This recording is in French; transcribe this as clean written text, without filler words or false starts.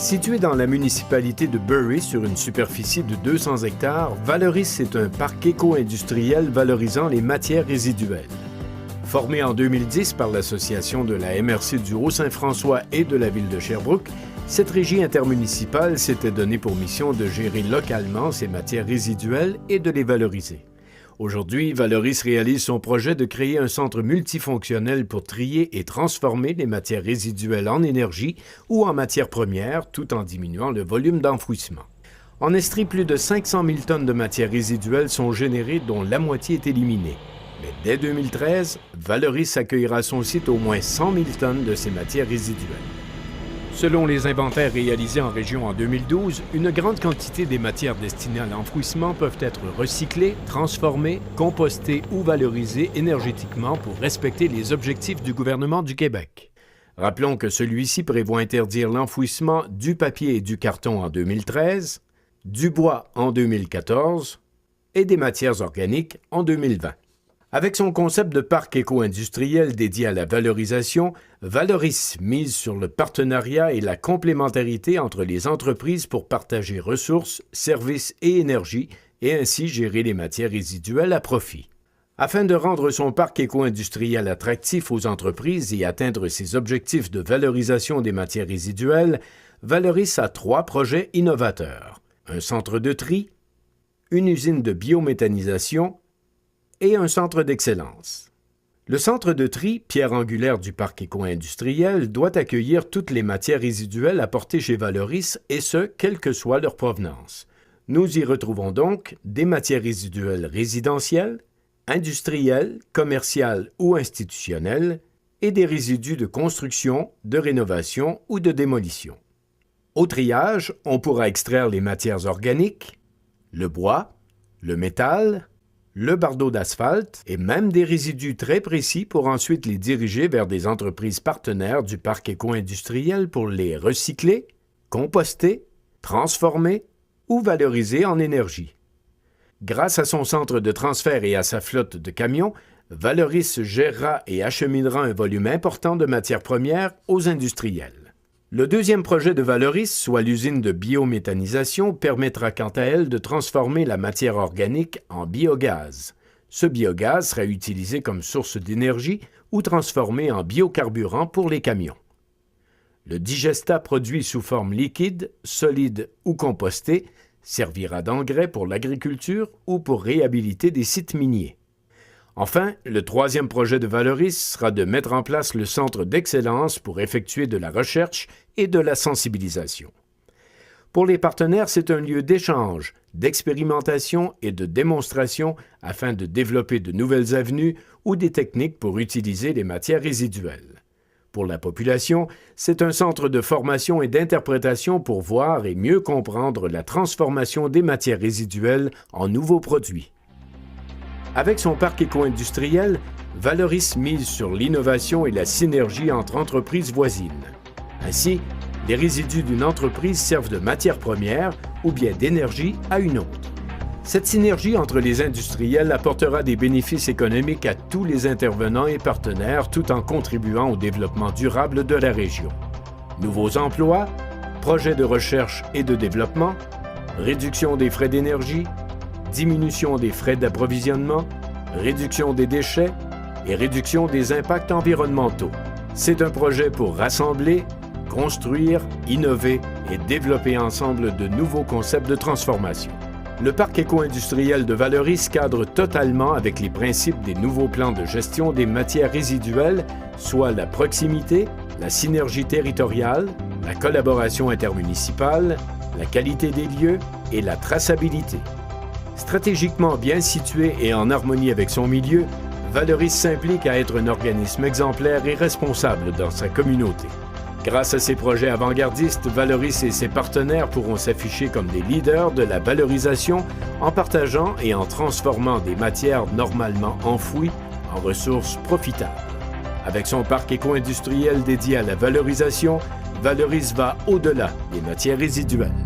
Situé dans la municipalité de Bury sur une superficie de 200 hectares, Valoris est un parc éco-industriel valorisant les matières résiduelles. Formé en 2010 par l'association de la MRC du Haut-Saint-François et de la ville de Sherbrooke, cette régie intermunicipale s'était donnée pour mission de gérer localement ces matières résiduelles et de les valoriser. Aujourd'hui, Valoris réalise son projet de créer un centre multifonctionnel pour trier et transformer les matières résiduelles en énergie ou en matières premières, tout en diminuant le volume d'enfouissement. En Estrie, plus de 500 000 tonnes de matières résiduelles sont générées, dont la moitié est éliminée. Mais dès 2013, Valoris accueillera à son site au moins 100 000 tonnes de ces matières résiduelles. Selon les inventaires réalisés en région en 2012, une grande quantité des matières destinées à l'enfouissement peuvent être recyclées, transformées, compostées ou valorisées énergétiquement pour respecter les objectifs du gouvernement du Québec. Rappelons que celui-ci prévoit interdire l'enfouissement du papier et du carton en 2013, du bois en 2014 et des matières organiques en 2020. Avec son concept de parc éco-industriel dédié à la valorisation, Valoris mise sur le partenariat et la complémentarité entre les entreprises pour partager ressources, services et énergie et ainsi gérer les matières résiduelles à profit. Afin de rendre son parc éco-industriel attractif aux entreprises et atteindre ses objectifs de valorisation des matières résiduelles, Valoris a 3 projets innovateurs: un centre de tri, une usine de biométhanisation et un centre d'excellence. Le centre de tri, pierre angulaire du parc éco-industriel, doit accueillir toutes les matières résiduelles apportées chez Valoris, et ce, quelle que soit leur provenance. Nous y retrouvons donc des matières résiduelles résidentielles, industrielles, commerciales ou institutionnelles, et des résidus de construction, de rénovation ou de démolition. Au triage, on pourra extraire les matières organiques, le bois, le métal, le bardeau d'asphalte et même des résidus très précis pour ensuite les diriger vers des entreprises partenaires du parc éco-industriel pour les recycler, composter, transformer ou valoriser en énergie. Grâce à son centre de transfert et à sa flotte de camions, Valoris gérera et acheminera un volume important de matières premières aux industriels. Le deuxième projet de Valoris, soit l'usine de biométhanisation, permettra quant à elle de transformer la matière organique en biogaz. Ce biogaz sera utilisé comme source d'énergie ou transformé en biocarburant pour les camions. Le digestat produit sous forme liquide, solide ou composté servira d'engrais pour l'agriculture ou pour réhabiliter des sites miniers. Enfin, le troisième projet de Valoris sera de mettre en place le centre d'excellence pour effectuer de la recherche et de la sensibilisation. Pour les partenaires, c'est un lieu d'échange, d'expérimentation et de démonstration afin de développer de nouvelles avenues ou des techniques pour utiliser les matières résiduelles. Pour la population, c'est un centre de formation et d'interprétation pour voir et mieux comprendre la transformation des matières résiduelles en nouveaux produits. Avec son parc éco-industriel, Valoris mise sur l'innovation et la synergie entre entreprises voisines. Ainsi, les résidus d'une entreprise servent de matière première ou bien d'énergie à une autre. Cette synergie entre les industriels apportera des bénéfices économiques à tous les intervenants et partenaires tout en contribuant au développement durable de la région. Nouveaux emplois, projets de recherche et de développement, réduction des frais d'énergie, diminution des frais d'approvisionnement, réduction des déchets et réduction des impacts environnementaux. C'est un projet pour rassembler, construire, innover et développer ensemble de nouveaux concepts de transformation. Le parc éco-industriel de Valoris cadre totalement avec les principes des nouveaux plans de gestion des matières résiduelles, soit la proximité, la synergie territoriale, la collaboration intermunicipale, la qualité des lieux et la traçabilité. Stratégiquement bien situé et en harmonie avec son milieu, Valoris s'implique à être un organisme exemplaire et responsable dans sa communauté. Grâce à ses projets avant-gardistes, Valoris et ses partenaires pourront s'afficher comme des leaders de la valorisation en partageant et en transformant des matières normalement enfouies en ressources profitables. Avec son parc éco-industriel dédié à la valorisation, Valoris va au-delà des matières résiduelles.